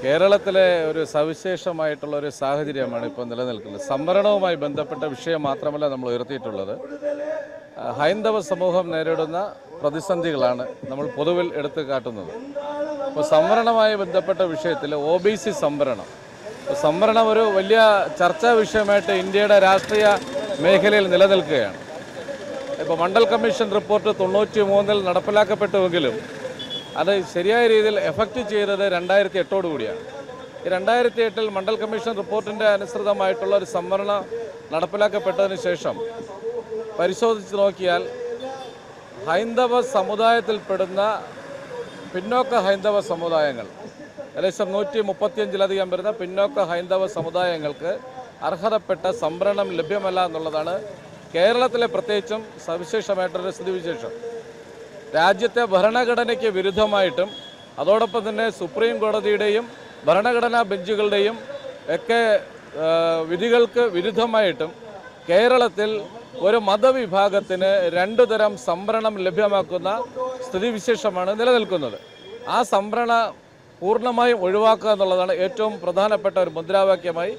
കേരളത്തിലെ ഒരു സവിശേഷമായിട്ടുള്ള ഒരു സാഹചര്യമാണ് ഇപ്പോൾ നിലനിൽക്കുന്നത്. സംവരണവുമായി ബന്ധപ്പെട്ട വിഷയം മാത്രമല്ല നമ്മൾ ഉയർത്തിയിട്ടുള്ളത്. ഹൈന്ദവ സമൂഹം നേരിടുന്ന പ്രതിസന്ധികളാണ് നമ്മൾ പൊതുവിൽ എടുത്തു കാട്ടുന്നത്. അപ്പോൾ സംവരണവുമായി ബന്ധപ്പെട്ട വിഷയത്തിൽ OBC സംവരണം ഒരു വലിയ ചർച്ചാ വിഷയമായിട്ട് ഇന്ത്യയുടെ രാഷ്ട്രീയ മേഖലയിൽ നിലനിൽക്കുകയാണ്. ഇപ്പോൾ മണ്ഡൽ കമ്മീഷൻ റിപ്പോർട്ട് 93 നടപ്പിലാക്കപ്പെട്ടുവെങ്കിലും അത് ശരിയായ രീതിയിൽ എഫക്റ്റ് ചെയ്തത് 2008 കൂടിയാണ്. ഈ 2008 മണ്ഡൽ കമ്മീഷൻ റിപ്പോർട്ടിൻ്റെ അനുസൃതമായിട്ടുള്ള ഒരു സംവരണം നടപ്പിലാക്കപ്പെട്ടതിന് ശേഷം പരിശോധിച്ച് നോക്കിയാൽ ഹൈന്ദവ സമുദായത്തിൽപ്പെടുന്ന പിന്നോക്ക ഹൈന്ദവ സമുദായങ്ങൾ ഏകദേശം 135ലധികം വരുന്ന പിന്നോക്ക ഹൈന്ദവ സമുദായങ്ങൾക്ക് അർഹതപ്പെട്ട സംവരണം ലഭ്യമല്ല എന്നുള്ളതാണ് കേരളത്തിലെ പ്രത്യേകിച്ചും സവിശേഷമായിട്ടൊരു സ്ഥിതിവിശേഷം. രാജ്യത്തെ ഭരണഘടനയ്ക്ക് വിരുദ്ധമായിട്ടും അതോടൊപ്പം തന്നെ സുപ്രീം കോടതിയുടെയും ഭരണഘടനാ ബെഞ്ചുകളുടെയും ഒക്കെ വിധികൾക്ക് വിരുദ്ധമായിട്ടും കേരളത്തിൽ ഒരു മതവിഭാഗത്തിന് 2 തരം സംവരണം ലഭ്യമാക്കുന്ന സ്ഥിതിവിശേഷമാണ് നിലനിൽക്കുന്നത്. ആ സംവരണം പൂർണ്ണമായും ഒഴിവാക്കുക എന്നുള്ളതാണ് ഏറ്റവും പ്രധാനപ്പെട്ട ഒരു മുദ്രാവാക്യമായി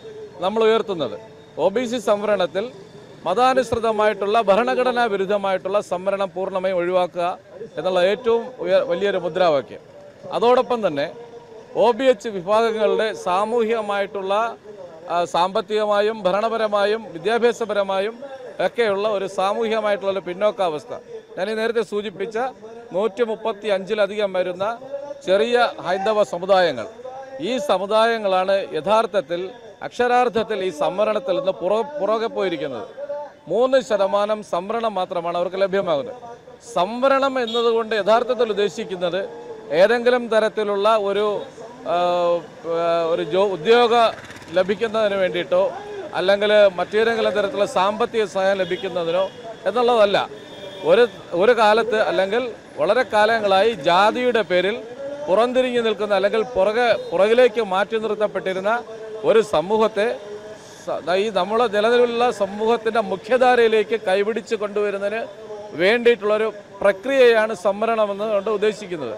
നമ്മൾ ഉയർത്തുന്നത്. OBC സംവരണത്തിൽ മതാനുസൃതമായിട്ടുള്ള ഭരണഘടനാ വിരുദ്ധമായിട്ടുള്ള സംവരണം പൂർണ്ണമായും ഒഴിവാക്കുക എന്നുള്ള ഏറ്റവും വലിയൊരു മുദ്രാവാക്യം. അതോടൊപ്പം തന്നെ OBH വിഭാഗങ്ങളുടെ സാമൂഹികമായിട്ടുള്ള സാമ്പത്തികമായും ഭരണപരമായും വിദ്യാഭ്യാസപരമായും ഒക്കെയുള്ള ഒരു സാമൂഹികമായിട്ടുള്ള പിന്നോക്കാവസ്ഥ ഞാൻ നേരത്തെ സൂചിപ്പിച്ച 135ലധികം വരുന്ന ചെറിയ ഹൈന്ദവ സമുദായങ്ങൾ, ഈ സമുദായങ്ങളാണ് യഥാർത്ഥത്തിൽ അക്ഷരാർത്ഥത്തിൽ ഈ സംവരണത്തിൽ നിന്ന് പുറകെ പോയിരിക്കുന്നത്. 3% സംവരണം മാത്രമാണ് അവർക്ക് ലഭ്യമാകുന്നത്. സംവരണം എന്നതുകൊണ്ട് യഥാർത്ഥത്തിൽ ഉദ്ദേശിക്കുന്നത് ഏതെങ്കിലും തരത്തിലുള്ള ഒരു ഉദ്യോഗ ലഭിക്കുന്നതിന് വേണ്ടിയിട്ടോ അല്ലെങ്കിൽ മറ്റേതെങ്കിലും തരത്തിലുള്ള സാമ്പത്തിക സഹായം ലഭിക്കുന്നതിനോ എന്നുള്ളതല്ല. ഒരു കാലത്ത് അല്ലെങ്കിൽ വളരെ കാലങ്ങളായി ജാതിയുടെ പേരിൽ പുറംതിരിഞ്ഞു നിൽക്കുന്ന അല്ലെങ്കിൽ പുറകിലേക്ക് മാറ്റി നിർത്തപ്പെട്ടിരുന്ന ഒരു സമൂഹത്തെ ഈ നമ്മുടെ നിലവിലുള്ള സമൂഹത്തിൻ്റെ മുഖ്യധാരയിലേക്ക് കൈപിടിച്ച് കൊണ്ടുവരുന്നതിന് വേണ്ടിയിട്ടുള്ളൊരു പ്രക്രിയയാണ് സംവരണമെന്ന് കൊണ്ട് ഉദ്ദേശിക്കുന്നത്.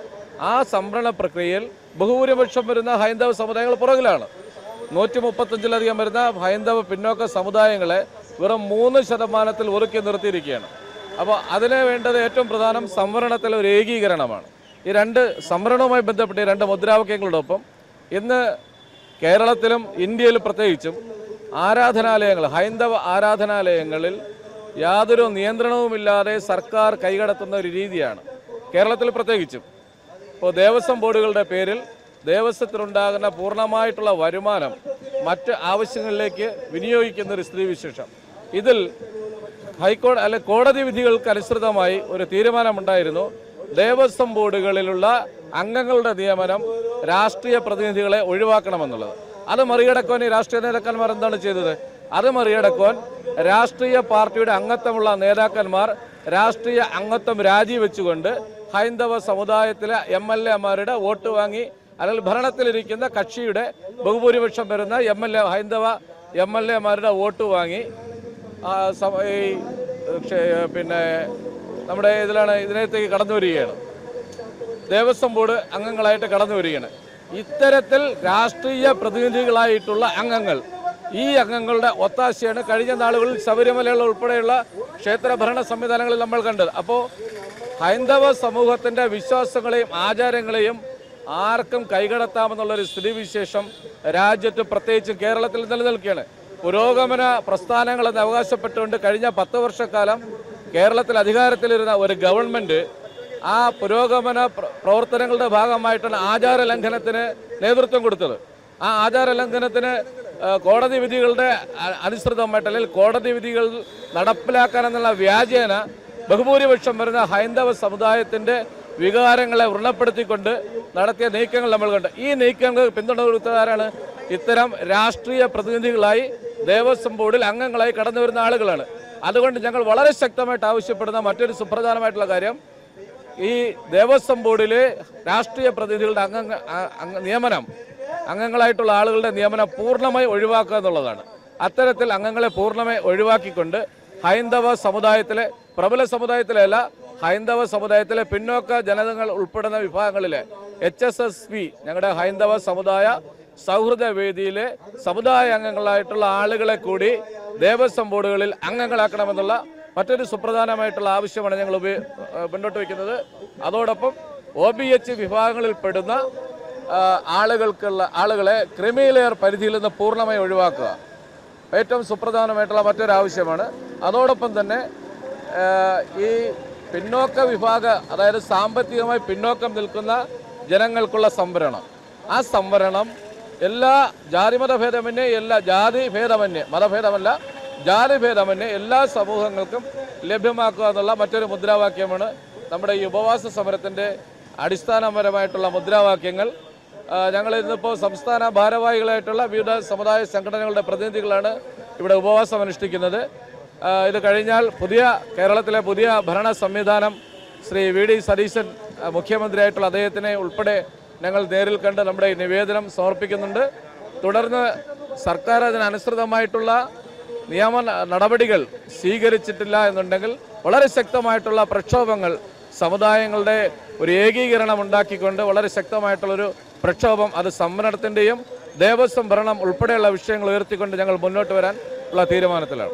ആ സംവരണ പ്രക്രിയയിൽ ബഹുഭൂരിപക്ഷം വരുന്ന ഹൈന്ദവ സമുദായങ്ങൾ പുറകിലാണ്. 135ലധികം വരുന്ന ഹൈന്ദവ പിന്നോക്ക സമുദായങ്ങളെ വെറും 3% ഒതുക്കി നിർത്തിയിരിക്കുകയാണ്. അപ്പോൾ അതിന് വേണ്ടത് ഏറ്റവും പ്രധാനം സംവരണത്തിലെ ഒരു ഏകീകരണമാണ്. ഈ 2 സംവരണവുമായി ബന്ധപ്പെട്ട 2 മുദ്രാവാക്യങ്ങളോടൊപ്പം ഇന്ന് കേരളത്തിലും ഇന്ത്യയിലും പ്രത്യേകിച്ചും ആരാധനാലയങ്ങൾ, ഹൈന്ദവ ആരാധനാലയങ്ങളിൽ യാതൊരു നിയന്ത്രണവുമില്ലാതെ സർക്കാർ കൈകടത്തുന്ന ഒരു രീതിയാണ് കേരളത്തിൽ പ്രത്യേകിച്ചും. ഇപ്പോൾ ദേവസ്വം ബോർഡുകളുടെ പേരിൽ ദേവസ്വത്തിനുണ്ടാകുന്ന പൂർണ്ണമായിട്ടുള്ള വരുമാനം മറ്റ് ആവശ്യങ്ങളിലേക്ക് വിനിയോഗിക്കുന്ന ഒരു സ്ഥിതിവിശേഷം. ഇതിൽ കോടതി വിധികൾക്ക് അനുസൃതമായി ഒരു തീരുമാനമുണ്ടായിരുന്നു. ദേവസ്വം ബോർഡുകളിലുള്ള അംഗങ്ങളുടെ നിയമനം രാഷ്ട്രീയ പ്രതിനിധികളെ ഒഴിവാക്കണമെന്നുള്ളത്. അത് മറികടക്കുവാൻ ഈ രാഷ്ട്രീയ നേതാക്കന്മാർ എന്താണ് ചെയ്തത്? അത് മറികടക്കുവാൻ രാഷ്ട്രീയ പാർട്ടിയുടെ അംഗത്വമുള്ള നേതാക്കന്മാർ രാഷ്ട്രീയ അംഗത്വം രാജിവെച്ചുകൊണ്ട് ഹൈന്ദവ സമുദായത്തിലെ MLA-മാരുടെ വോട്ട് വാങ്ങി അല്ലെങ്കിൽ ഭരണത്തിലിരിക്കുന്ന കക്ഷിയുടെ ബഹുഭൂരിപക്ഷം വരുന്ന ഹൈന്ദവ MLA-മാരുടെ വോട്ട് വാങ്ങി പിന്നെ നമ്മുടെ ഇതിനകത്തേക്ക് കടന്നു വരികയാണ്. ദേവസ്വം ബോർഡ് അംഗങ്ങളായിട്ട് കടന്നു വരികയാണ്. ഇത്തരത്തിൽ രാഷ്ട്രീയ പ്രതിനിധികളായിട്ടുള്ള അംഗങ്ങൾ, ഈ അംഗങ്ങളുടെ ഒത്താശയാണ് കഴിഞ്ഞ നാളുകളിൽ ശബരിമലയുള്ള ഉൾപ്പെടെയുള്ള ക്ഷേത്ര ഭരണ സംവിധാനങ്ങളിൽ നമ്മൾ കണ്ടത്. അപ്പോൾ ഹൈന്ദവ സമൂഹത്തിൻ്റെ വിശ്വാസങ്ങളെയും ആചാരങ്ങളെയും ആർക്കും കൈകടത്താമെന്നുള്ളൊരു സ്ഥിതിവിശേഷം രാജ്യത്ത് പ്രത്യേകിച്ചും കേരളത്തിൽ നിലനിൽക്കുകയാണ്. പുരോഗമന പ്രസ്ഥാനങ്ങളെന്ന് അവകാശപ്പെട്ടുകൊണ്ട് കഴിഞ്ഞ 10 വർഷക്കാലം കേരളത്തിൽ അധികാരത്തിലിരുന്ന ഒരു ഗവൺമെൻറ് ആ പുരോഗമന പ്രവർത്തനങ്ങളുടെ ഭാഗമായിട്ടാണ് ആചാര ലംഘനത്തിന് നേതൃത്വം കൊടുത്തത്. ആ ആചാര ലംഘനത്തിന് കോടതി വിധികളുടെ അനുസൃതമായിട്ട് അല്ലെങ്കിൽ കോടതി വിധികൾ നടപ്പിലാക്കാനെന്നുള്ള വ്യാജേന ബഹുഭൂരിപക്ഷം വരുന്ന ഹൈന്ദവ സമുദായത്തിൻ്റെ വികാരങ്ങളെ വ്രണപ്പെടുത്തിക്കൊണ്ട് നടത്തിയ നീക്കങ്ങൾ നമ്മൾ കണ്ടു. ഈ നീക്കങ്ങൾ പിന്തുണ കൊടുത്തതാരാണ്? ഇത്തരം രാഷ്ട്രീയ പ്രതിനിധികളായി ദേവസ്വം ബോർഡിൽ അംഗങ്ങളായി കടന്നു വരുന്ന ആളുകളാണ്. അതുകൊണ്ട് ഞങ്ങൾ വളരെ ശക്തമായിട്ട് ആവശ്യപ്പെടുന്ന മറ്റൊരു സുപ്രധാനമായിട്ടുള്ള കാര്യം, ഈ ദേവസ്വം ബോർഡിലെ രാഷ്ട്രീയ പ്രതിനിധികളുടെ നിയമനം, അംഗങ്ങളായിട്ടുള്ള ആളുകളുടെ നിയമനം പൂർണ്ണമായി ഒഴിവാക്കുക എന്നുള്ളതാണ്. അത്തരത്തിൽ അംഗങ്ങളെ പൂർണ്ണമായി ഒഴിവാക്കിക്കൊണ്ട് ഹൈന്ദവ സമുദായത്തിലെ, പ്രബല സമുദായത്തിലല്ല, ഹൈന്ദവ സമുദായത്തിലെ പിന്നോക്ക ജനതകൾ ഉൾപ്പെടുന്ന വിഭാഗങ്ങളിലെ HSSB, ഞങ്ങളുടെ ഹൈന്ദവ സമുദായ സൗഹൃദ വേദിയിലെ സമുദായ അംഗങ്ങളായിട്ടുള്ള ആളുകളെ കൂടി ദേവസ്വം ബോർഡുകളിൽ അംഗങ്ങളാക്കണമെന്നുള്ള മറ്റൊരു സുപ്രധാനമായിട്ടുള്ള ആവശ്യമാണ് ഞങ്ങൾ മുന്നോട്ട് വയ്ക്കുന്നത്. അതോടൊപ്പം OBH വിഭാഗങ്ങളിൽപ്പെടുന്ന ആളുകളെ ക്രീമി ലെയർ പരിധിയിൽ നിന്ന് പൂർണ്ണമായി ഒഴിവാക്കുക ഏറ്റവും സുപ്രധാനമായിട്ടുള്ള മറ്റൊരാവശ്യമാണ്. അതോടൊപ്പം തന്നെ ഈ പിന്നോക്ക വിഭാഗ, അതായത് സാമ്പത്തികമായി പിന്നോക്കം നിൽക്കുന്ന ജനങ്ങൾക്കുള്ള സംവരണം, ആ സംവരണം എല്ലാ ജാതിമതഭേദമന്യേ, മതഭേദമല്ല ജാതിഭേദമന്യേ എല്ലാ സമൂഹങ്ങൾക്കും ലഭ്യമാക്കുക എന്നുള്ള മറ്റൊരു മുദ്രാവാക്യമാണ് നമ്മുടെ ഈ ഉപവാസ സമരത്തിൻ്റെ അടിസ്ഥാനപരമായിട്ടുള്ള മുദ്രാവാക്യങ്ങൾ. ഞങ്ങൾ ഇന്നിപ്പോൾ സംസ്ഥാന ഭാരവാഹികളായിട്ടുള്ള വിവിധ സമുദായ സംഘടനകളുടെ പ്രതിനിധികളാണ് ഇവിടെ ഉപവാസം അനുഷ്ഠിക്കുന്നത്. ഇത് കഴിഞ്ഞാൽ കേരളത്തിലെ പുതിയ ഭരണ സംവിധാനം ശ്രീ VD സതീശൻ മുഖ്യമന്ത്രിയായിട്ടുള്ള അദ്ദേഹത്തിനെ ഉൾപ്പെടെ ഞങ്ങൾ നേരിൽ കണ്ട് നമ്മുടെ ഈ നിവേദനം സമർപ്പിക്കുന്നുണ്ട്. തുടർന്ന് സർക്കാർ അതിനനുസൃതമായിട്ടുള്ള നിയമ നടപടികൾ സ്വീകരിച്ചിട്ടില്ല എന്നുണ്ടെങ്കിൽ വളരെ ശക്തമായിട്ടുള്ള പ്രക്ഷോഭങ്ങൾ, സമുദായങ്ങളുടെ ഒരു ഏകീകരണം ഉണ്ടാക്കിക്കൊണ്ട് വളരെ ശക്തമായിട്ടുള്ളൊരു പ്രക്ഷോഭം, അത് സംവരണത്തിൻ്റെയും ദേവസ്വം ഭരണം ഉൾപ്പെടെയുള്ള വിഷയങ്ങൾ ഉയർത്തിക്കൊണ്ട് ഞങ്ങൾ മുന്നോട്ട് വരാൻ ഉള്ള തീരുമാനത്തിലാണ്.